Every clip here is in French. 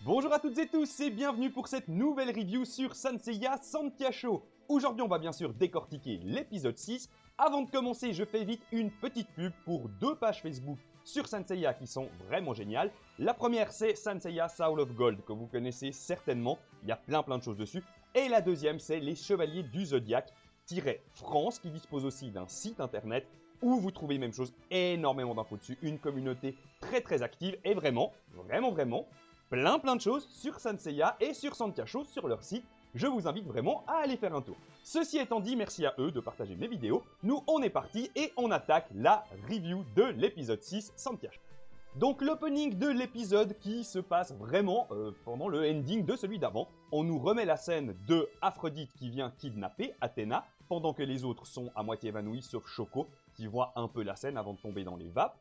Bonjour à toutes et tous et bienvenue pour cette nouvelle review sur Saint Seiya Santia Show. Aujourd'hui, on va bien sûr décortiquer l'épisode 6. Avant de commencer, je fais vite une petite pub pour deux pages Facebook sur Saint Seiya qui sont vraiment géniales. La première, c'est Saint Seiya Soul of Gold, que vous connaissez certainement. Il y a plein de choses dessus. Et la deuxième, c'est les Chevaliers du Zodiac-France, qui dispose aussi d'un site internet où vous trouvez même chose, énormément d'infos dessus, une communauté très active et vraiment plein de choses sur Saint Seiya et sur Santia Show sur leur site. Je vous invite vraiment à aller faire un tour. Ceci étant dit, merci à eux de partager mes vidéos. Nous, on est parti et on attaque la review de l'épisode 6 Santia Show. Donc l'opening de l'épisode qui se passe vraiment pendant le ending de celui d'avant. On nous remet la scène de Aphrodite qui vient kidnapper Athéna pendant que les autres sont à moitié évanouis sauf Shoko qui voit un peu la scène avant de tomber dans les vapes.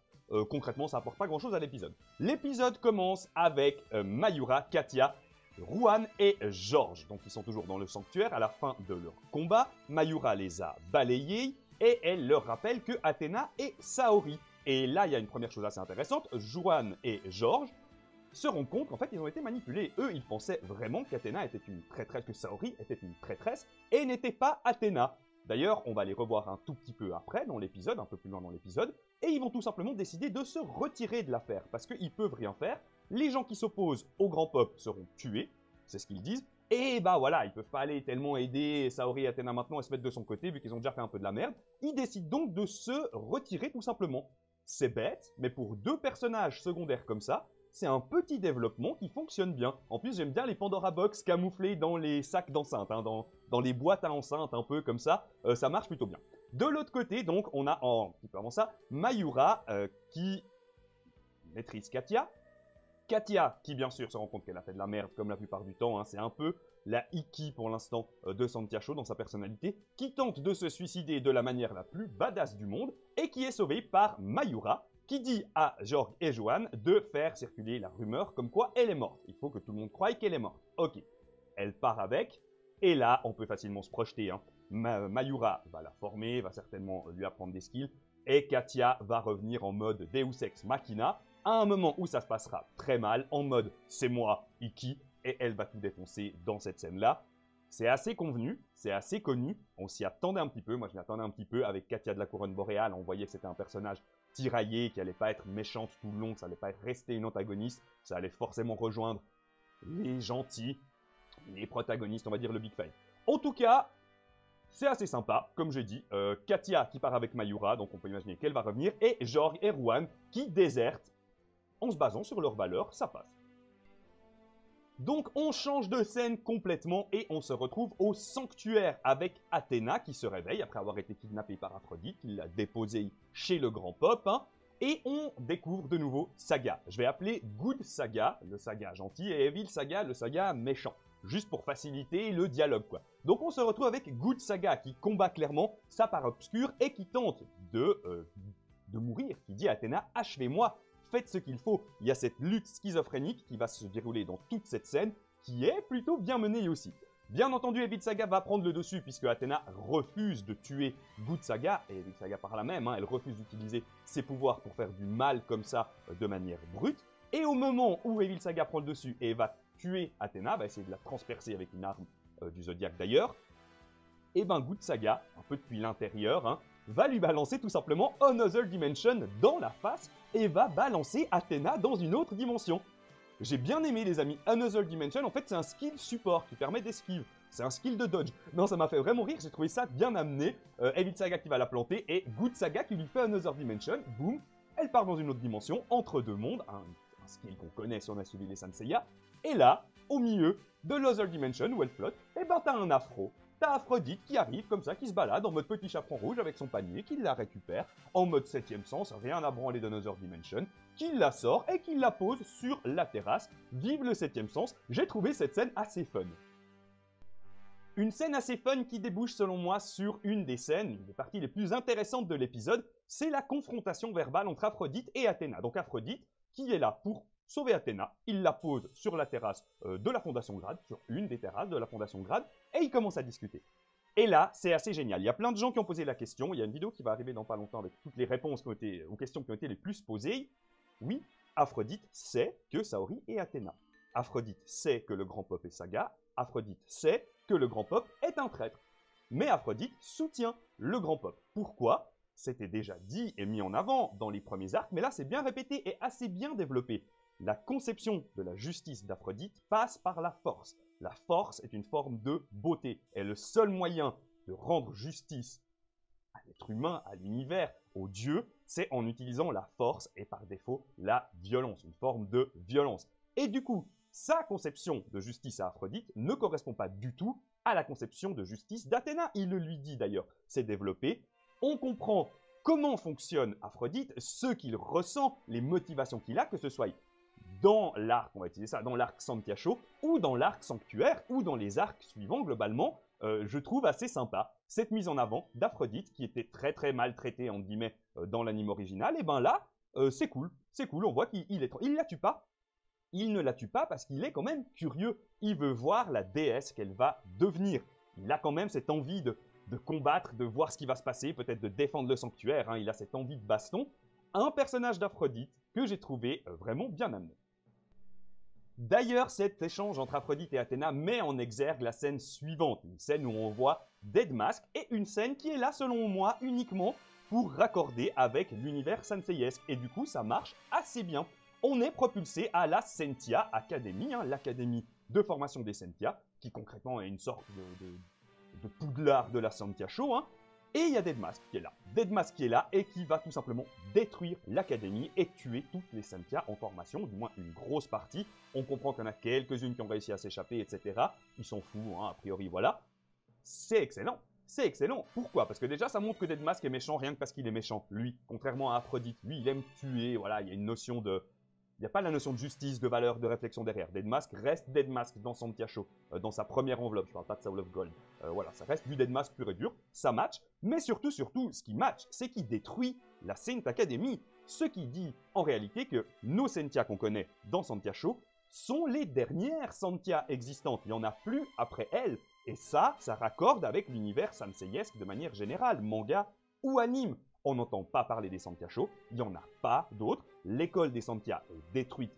Concrètement, ça apporte pas grand chose à l'épisode. L'épisode commence avec Mayura, Katia, Ruan et George. Donc ils sont toujours dans le sanctuaire à la fin de leur combat. Mayura les a balayés et elle leur rappelle que Athéna est Saori. Et là, il y a une première chose assez intéressante. Ruan et George se rendent compte qu'en fait, ils ont été manipulés. Eux, ils pensaient vraiment qu'Athéna était une traîtresse, que Saori était une traîtresse et n'était pas Athéna. D'ailleurs, on va les revoir un tout petit peu après dans l'épisode, un peu plus loin dans l'épisode, et ils vont tout simplement décider de se retirer de l'affaire, parce qu'ils peuvent rien faire. Les gens qui s'opposent au grand pop seront tués, c'est ce qu'ils disent, et bah voilà, ils peuvent pas aller tellement aider Saori et Athéna maintenant et se mettre de son côté, vu qu'ils ont déjà fait un peu de la merde. Ils décident donc de se retirer tout simplement. C'est bête, mais pour deux personnages secondaires comme ça, c'est un petit développement qui fonctionne bien. En plus, j'aime bien les Pandora Box camouflés dans les sacs d'enceinte, hein, dans les boîtes à enceinte, un peu comme ça. Ça marche plutôt bien. De l'autre côté, donc, on a, un petit peu avant ça, Mayura qui maîtrise Katia. Katia, qui bien sûr se rend compte qu'elle a fait de la merde comme la plupart du temps. Hein, c'est un peu la Iki pour l'instant de Santia Show dans sa personnalité, qui tente de se suicider de la manière la plus badass du monde et qui est sauvée par Mayura, qui dit à George et Joanne de faire circuler la rumeur comme quoi elle est morte. Il faut que tout le monde croie qu'elle est morte. Ok, elle part avec, et là, on peut facilement se projeter. Hein. Mayura va la former, va certainement lui apprendre des skills, et Katia va revenir en mode Deus Ex Machina, à un moment où ça se passera très mal, en mode c'est moi, Iki, et elle va tout défoncer dans cette scène-là. C'est assez convenu, c'est assez connu, on s'y attendait un petit peu, moi je m'y attendais un petit peu avec Katia de la Couronne Boréale, on voyait que c'était un personnage tiraillée, qui allait pas être méchante tout le long, que ça allait pas rester une antagoniste, ça allait forcément rejoindre les gentils, les protagonistes, on va dire le Big Five. En tout cas, c'est assez sympa, comme je dis, Katia qui part avec Mayura, donc on peut imaginer qu'elle va revenir, et George et Ruan qui désertent en se basant sur leurs valeurs, ça passe. Donc on change de scène complètement et on se retrouve au sanctuaire avec Athéna qui se réveille après avoir été kidnappée par Aphrodite, qui l'a déposée chez le grand pop, hein, et on découvre de nouveau Saga. Je vais appeler Good Saga, le Saga gentil, et Evil Saga, le Saga méchant, juste pour faciliter le dialogue, quoi. Donc on se retrouve avec Good Saga qui combat clairement sa part obscure et qui tente de mourir, qui dit à Athéna « achevez-moi ». Faites ce qu'il faut. Il y a cette lutte schizophrénique qui va se dérouler dans toute cette scène, qui est plutôt bien menée aussi. Bien entendu, Evil Saga va prendre le dessus, puisque Athéna refuse de tuer Good Saga, et Evil Saga par la même, hein, elle refuse d'utiliser ses pouvoirs pour faire du mal comme ça, de manière brute. Et au moment où Evil Saga prend le dessus et va tuer Athéna, va essayer de la transpercer avec une arme du Zodiac d'ailleurs, et ben Good Saga, un peu depuis l'intérieur, hein, va lui balancer tout simplement Another Dimension dans la face et va balancer Athéna dans une autre dimension. J'ai bien aimé les amis, Another Dimension, en fait c'est un skill support qui permet d'esquive, c'est un skill de dodge. Non, ça m'a fait vraiment rire, j'ai trouvé ça bien amené. Evil Saga qui va la planter et Good Saga qui lui fait Another Dimension, boum, elle part dans une autre dimension, entre deux mondes, un skill qu'on connaît si on a suivi les Saint Seiya. Et là, au milieu de l'Other Dimension où elle flotte, et ben t'as un afro. T'as Aphrodite qui arrive comme ça, qui se balade en mode petit chaperon rouge avec son panier, qui la récupère en mode 7ème sens, rien à branler de Another Dimension, qui la sort et qui la pose sur la terrasse. Vive le 7ème sens, j'ai trouvé cette scène assez fun. Une scène assez fun qui débouche selon moi sur une des scènes, une des parties les plus intéressantes de l'épisode, c'est la confrontation verbale entre Aphrodite et Athéna. Donc Aphrodite qui est là pour sauver Athéna, il la pose sur la terrasse de la Fondation Grade, sur une des terrasses de la Fondation Grade, et ils commencent à discuter. Et là, c'est assez génial. Il y a plein de gens qui ont posé la question, il y a une vidéo qui va arriver dans pas longtemps avec toutes les réponses qui ont été, aux questions qui ont été les plus posées. Oui, Aphrodite sait que Saori est Athéna. Aphrodite sait que le grand Pop est Saga, Aphrodite sait que le grand Pop est un traître. Mais Aphrodite soutient le grand Pop. Pourquoi? C'était déjà dit et mis en avant dans les premiers arcs, mais là c'est bien répété et assez bien développé. La conception de la justice d'Aphrodite passe par la force. La force est une forme de beauté, et le seul moyen de rendre justice à l'être humain, à l'univers, aux dieux, c'est en utilisant la force et par défaut la violence, une forme de violence. Et du coup, sa conception de justice à Aphrodite ne correspond pas du tout à la conception de justice d'Athéna. Il le lui dit d'ailleurs, c'est développé. On comprend comment fonctionne Aphrodite, ce qu'il ressent, les motivations qu'il a, que ce soit dans l'arc, on va utiliser ça, dans l'arc Santiacho, ou dans l'arc Sanctuaire, ou dans les arcs suivants, globalement, je trouve assez sympa cette mise en avant d'Aphrodite, qui était très maltraitée, entre guillemets, dans l'anime original. Et ben là, c'est cool, on voit qu'il la tue pas. Il ne la tue pas parce qu'il est quand même curieux. Il veut voir la déesse qu'elle va devenir. Il a quand même cette envie de combattre, de voir ce qui va se passer, peut-être de défendre le sanctuaire. Hein. Il a cette envie de baston. Un personnage d'Aphrodite que j'ai trouvé vraiment bien amené. D'ailleurs, cet échange entre Aphrodite et Athéna met en exergue la scène suivante, une scène où on voit Dead Mask, et une scène qui est là, selon moi, uniquement pour raccorder avec l'univers sanseiesque. Et du coup, ça marche assez bien. On est propulsé à la Sentia Academy, hein, l'académie de formation des Sentia, qui concrètement est une sorte de Poudlard de la Santiacho, hein. Et il y a Dead Mask qui est là. Dead Mask qui est là et qui va tout simplement détruire l'académie et tuer toutes les Sentia en formation, du moins une grosse partie. On comprend qu'il y en a quelques-unes qui ont réussi à s'échapper, etc. Ils sont fous, hein, a priori, voilà. C'est excellent. C'est excellent. Pourquoi? Parce que déjà, ça montre que Dead Mask est méchant rien que parce qu'il est méchant. Lui, contrairement à Aphrodite, lui, il aime tuer. Voilà, il y a une notion de... Il n'y a pas la notion de justice, de valeur, de réflexion derrière. Dead Mask reste Dead Mask dans Santiacho, dans sa première enveloppe. Je ne parle pas de Soul of Gold. Voilà, ça reste du Dead Mask pur et dur. Ça match. Mais surtout, ce qui match, c'est qu'il détruit la Saint Academy. Ce qui dit en réalité que nos Sentia qu'on connaît dans Santiacho sont les dernières Sentia existantes. Il n'y en a plus après elles. Et ça raccorde avec l'univers sanseiesque de manière générale, manga ou anime. On n'entend pas parler des Santiacho, il n'y en a pas d'autres. L'école des Sentia est détruite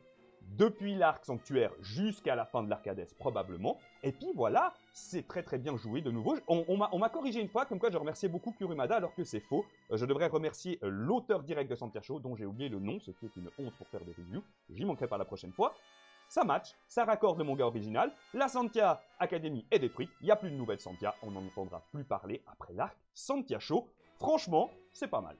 depuis l'arc Sanctuaire jusqu'à la fin de l'arc Hades probablement. Et puis voilà, c'est très bien joué de nouveau. On m'a corrigé une fois, comme quoi je remerciais beaucoup Kurumada alors que c'est faux. Je devrais remercier l'auteur direct de Santiacho, dont j'ai oublié le nom, ce qui est une honte pour faire des reviews. J'y manquerai pas la prochaine fois. Ça match, ça raccorde le manga original. La Sentia Academy est détruite, il n'y a plus de nouvelles Sentia, on n'en entendra plus parler après l'arc Santiacho. Franchement, c'est pas mal.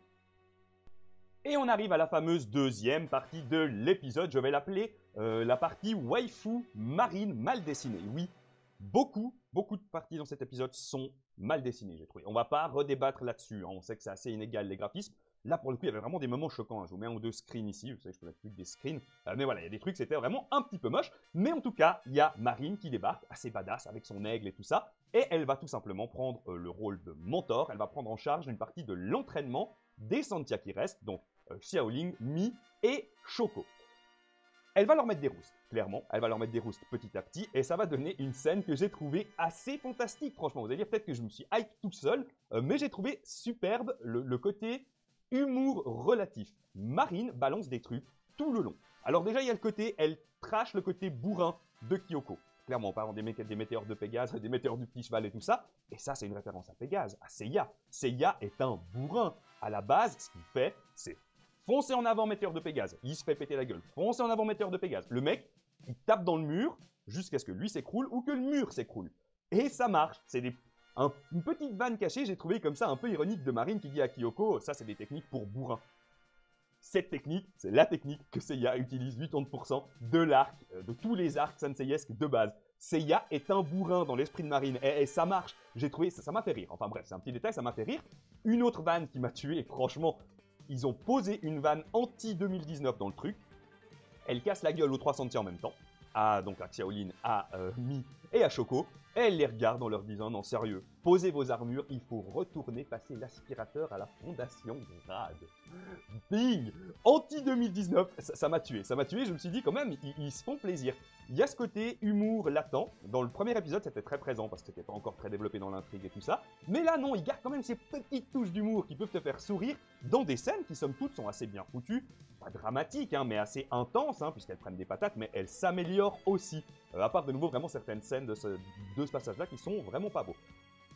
Et on arrive à la fameuse deuxième partie de l'épisode, je vais l'appeler la partie waifu marine mal dessinée. Oui, beaucoup de parties dans cet épisode sont mal dessinées, j'ai trouvé. On va pas redébattre là-dessus, hein. On sait que c'est assez inégal les graphismes. Là, pour le coup, il y avait vraiment des moments choquants, hein. Je vous mets un ou deux screens ici, vous savez que je peux mettre plus que des screens. Mais voilà, il y a des trucs, c'était vraiment un petit peu moche. Mais en tout cas, il y a Marine qui débarque, assez badass, avec son aigle et tout ça. Et elle va tout simplement prendre le rôle de mentor. Elle va prendre en charge une partie de l'entraînement des Sentia qui restent, donc Xiaoling, Mi et Shoko. Elle va leur mettre des roustes, clairement. Elle va leur mettre des roustes petit à petit. Et ça va donner une scène que j'ai trouvée assez fantastique, franchement. Vous allez dire peut-être que je me suis hype tout seul. Mais j'ai trouvé superbe le côté humour relatif. Marine balance des trucs tout le long. Alors déjà, il y a le côté, elle trash le côté bourrin de Kyoko. Clairement, en parlant des météores de Pégase, des météores du petit cheval et tout ça. Et ça, c'est une référence à Pégase, à Seiya. Seiya est un bourrin. À la base, ce qu'il fait, c'est foncer en avant météore de Pégase. Il se fait péter la gueule. Foncer en avant météore de Pégase. Le mec, il tape dans le mur jusqu'à ce que lui s'écroule ou que le mur s'écroule. Et ça marche. C'est une petite vanne cachée, j'ai trouvé comme ça un peu ironique de Marine qui dit à Kyoko, ça c'est des techniques pour bourrin. Cette technique, c'est la technique que Seiya utilise 80% de l'arc, de tous les arcs sanseiesques de base. Seiya est un bourrin dans l'esprit de Marine, et ça marche. J'ai trouvé, ça m'a fait rire. Enfin bref, c'est un petit détail, ça m'a fait rire. Une autre vanne qui m'a tué, et franchement, ils ont posé une vanne anti-2019 dans le truc. Elle casse la gueule aux 3 Sentia en même temps. Donc à Xiaolin, à Mi et à Shoko. Et elle les regarde en leur disant, non sérieux, posez vos armures, il faut retourner passer l'aspirateur à la fondation grade. Bing! Anti-2019, ça m'a tué, je me suis dit quand même, ils se font plaisir. Il y a ce côté humour latent, dans le premier épisode c'était très présent parce que c'était pas encore très développé dans l'intrigue et tout ça, mais là non, ils gardent quand même ces petites touches d'humour qui peuvent te faire sourire dans des scènes qui somme toute sont assez bien foutues. Par pas dramatique, hein, mais assez intense, hein, puisqu'elles prennent des patates, mais elles s'améliorent aussi. À part de nouveau vraiment certaines scènes de ce passage-là qui sont vraiment pas beaux.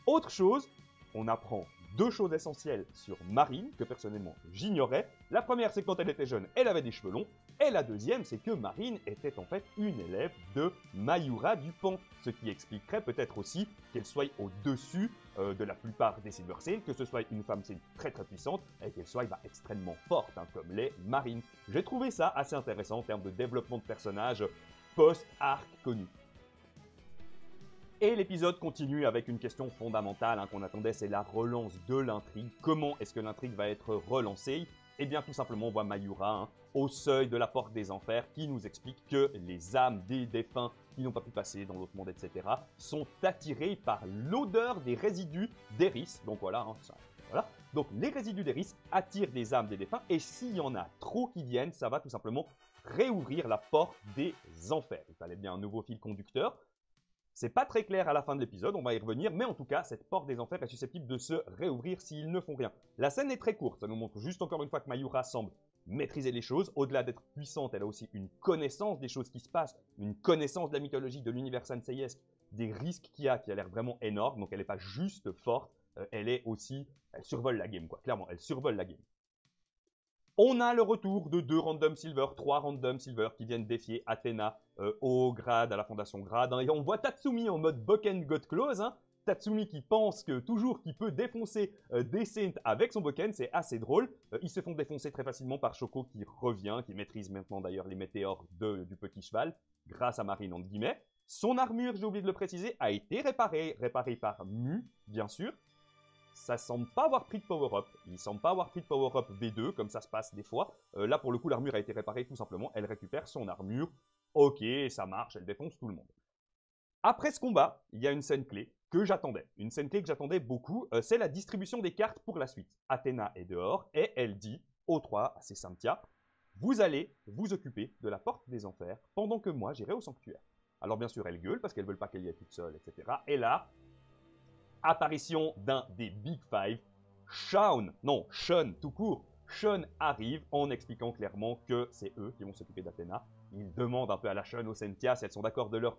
Autre chose, on apprend deux choses essentielles sur Marine, que personnellement j'ignorais. La première, c'est que quand elle était jeune, elle avait des cheveux longs. Et la deuxième, c'est que Marine était en fait une élève de Mayura Dupont, ce qui expliquerait peut-être aussi qu'elle soit au-dessus de la plupart des Silver Sail, que ce soit une femme très très puissante et qu'elle soit extrêmement forte, hein, comme les Marines. J'ai trouvé ça assez intéressant en termes de développement de personnages post-arc connu. Et l'épisode continue avec une question fondamentale hein, qu'on attendait, c'est la relance de l'intrigue. Comment est-ce que l'intrigue va être relancée? Eh bien, tout simplement, on voit Mayura hein, au seuil de la porte des enfers qui nous explique que les âmes des défunts qui n'ont pas pu passer dans l'autre monde, etc., sont attirées par l'odeur des résidus d'Eris. Donc voilà, hein, voilà. Donc les résidus d'Eris attirent les âmes des défunts et s'il y en a trop qui viennent, ça va tout simplement réouvrir la porte des enfers. Il fallait bien un nouveau fil conducteur. C'est pas très clair à la fin de l'épisode, on va y revenir, mais en tout cas, cette porte des enfers est susceptible de se réouvrir s'ils ne font rien. La scène est très courte, ça nous montre juste encore une fois que Mayura semble maîtriser les choses. Au-delà d'être puissante, elle a aussi une connaissance des choses qui se passent, une connaissance de la mythologie, de l'univers sanseiesque, des risques qu'il y a, qui a l'air vraiment énorme, donc elle n'est pas juste forte, elle survole la game, quoi. Clairement, elle survole la game. On a le retour de 2 random silver, 3 random silver qui viennent défier Athéna au grade, à la fondation grade. Et on voit Tatsumi en mode Boken God Close. Hein. Tatsumi qui pense que toujours qu'il peut défoncer des saints avec son Boken, c'est assez drôle. Ils se font défoncer très facilement par Shoko qui revient, qui maîtrise maintenant d'ailleurs les météores du petit cheval, grâce à Marine entre guillemets. Son armure, j'ai oublié de le préciser, a été réparée par Mu, bien sûr. Ça semble pas avoir pris de power-up. Il semble pas avoir pris de power-up V2, comme ça se passe des fois. Là, pour le coup, l'armure a été réparée tout simplement. Elle récupère son armure. Ok, ça marche, elle défonce tout le monde. Après ce combat, il y a une scène clé que j'attendais. Une scène clé que j'attendais beaucoup, c'est la distribution des cartes pour la suite. Athéna est dehors et elle dit aux 3, à ses Cynthia, vous allez vous occuper de la porte des enfers pendant que moi j'irai au sanctuaire. Alors bien sûr, elle gueule parce qu'elle ne veut pas qu'elle y aille toute seule, etc. Et là, apparition d'un des Big Five, Sean tout court, Sean arrive en expliquant clairement que c'est eux qui vont s'occuper d'Athéna. Il demande un peu à la Sean, aux Cynthia, si elles sont d'accord de leur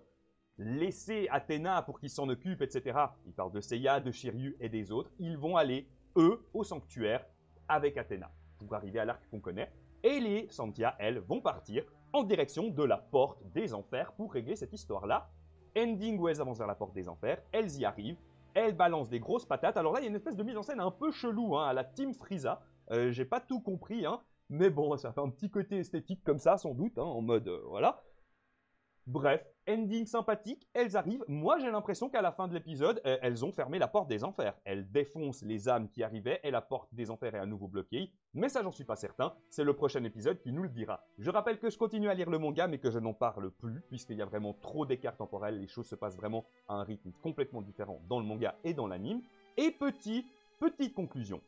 laisser Athéna pour qu'ils s'en occupent, etc. Il parle de Seiya, de Shiryu et des autres. Ils vont aller, eux, au sanctuaire avec Athéna pour arriver à l'arc qu'on connaît. Et les Cynthia, elles, vont partir en direction de la porte des enfers pour régler cette histoire-là. Ending où elles avancent vers la porte des enfers, elles y arrivent. Elle balance des grosses patates. Alors là, il y a une espèce de mise en scène un peu chelou, hein, à la Team Frieza. J'ai pas tout compris, hein, mais bon, ça fait un petit côté esthétique comme ça, sans doute, hein, en mode, voilà. Bref, ending sympathique, elles arrivent. Moi, j'ai l'impression qu'à la fin de l'épisode, elles ont fermé la porte des enfers. Elles défoncent les âmes qui arrivaient et la porte des enfers est à nouveau bloquée. Mais ça, j'en suis pas certain. C'est le prochain épisode qui nous le dira. Je rappelle que je continue à lire le manga, mais que je n'en parle plus, puisqu'il y a vraiment trop d'écarts temporels. Les choses se passent vraiment à un rythme complètement différent dans le manga et dans l'anime. Et petite conclusion.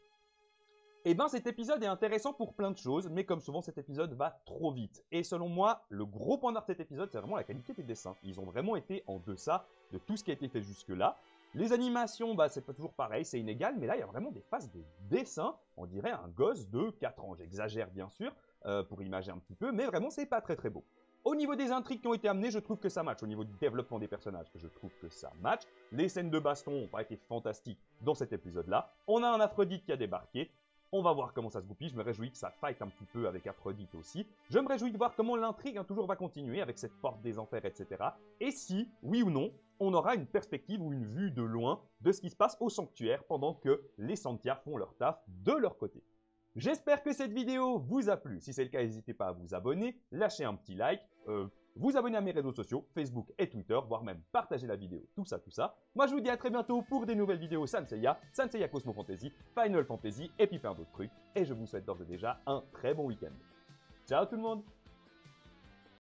Eh bien, cet épisode est intéressant pour plein de choses, mais comme souvent, cet épisode va trop vite. Et selon moi, le gros point d'art de cet épisode, c'est vraiment la qualité des dessins. Ils ont vraiment été en deçà de tout ce qui a été fait jusque-là. Les animations, c'est pas toujours pareil, c'est inégal, mais là, il y a vraiment des phases de dessin. On dirait un gosse de 4 ans. J'exagère, bien sûr, pour imager un petit peu, mais vraiment, c'est pas très très beau. Au niveau des intrigues qui ont été amenées, je trouve que ça match. Au niveau du développement des personnages, je trouve que ça match. Les scènes de baston n'ont pas été fantastiques dans cet épisode-là. On a un Aphrodite qui a débarqué. On va voir comment ça se goupille. Je me réjouis que ça fight un petit peu avec Aphrodite aussi. Je me réjouis de voir comment l'intrigue toujours va continuer avec cette porte des enfers, etc. Et si, oui ou non, on aura une perspective ou une vue de loin de ce qui se passe au sanctuaire pendant que les Cynthia font leur taf de leur côté. J'espère que cette vidéo vous a plu. Si c'est le cas, n'hésitez pas à vous abonner, lâcher un petit like, vous abonner à mes réseaux sociaux, Facebook et Twitter, voire même partager la vidéo, tout ça, tout ça. Moi, je vous dis à très bientôt pour des nouvelles vidéos Sanseiya Cosmo Fantasy, Final Fantasy et puis plein d'autres trucs. Et je vous souhaite d'ores et déjà un très bon week-end. Ciao tout le monde!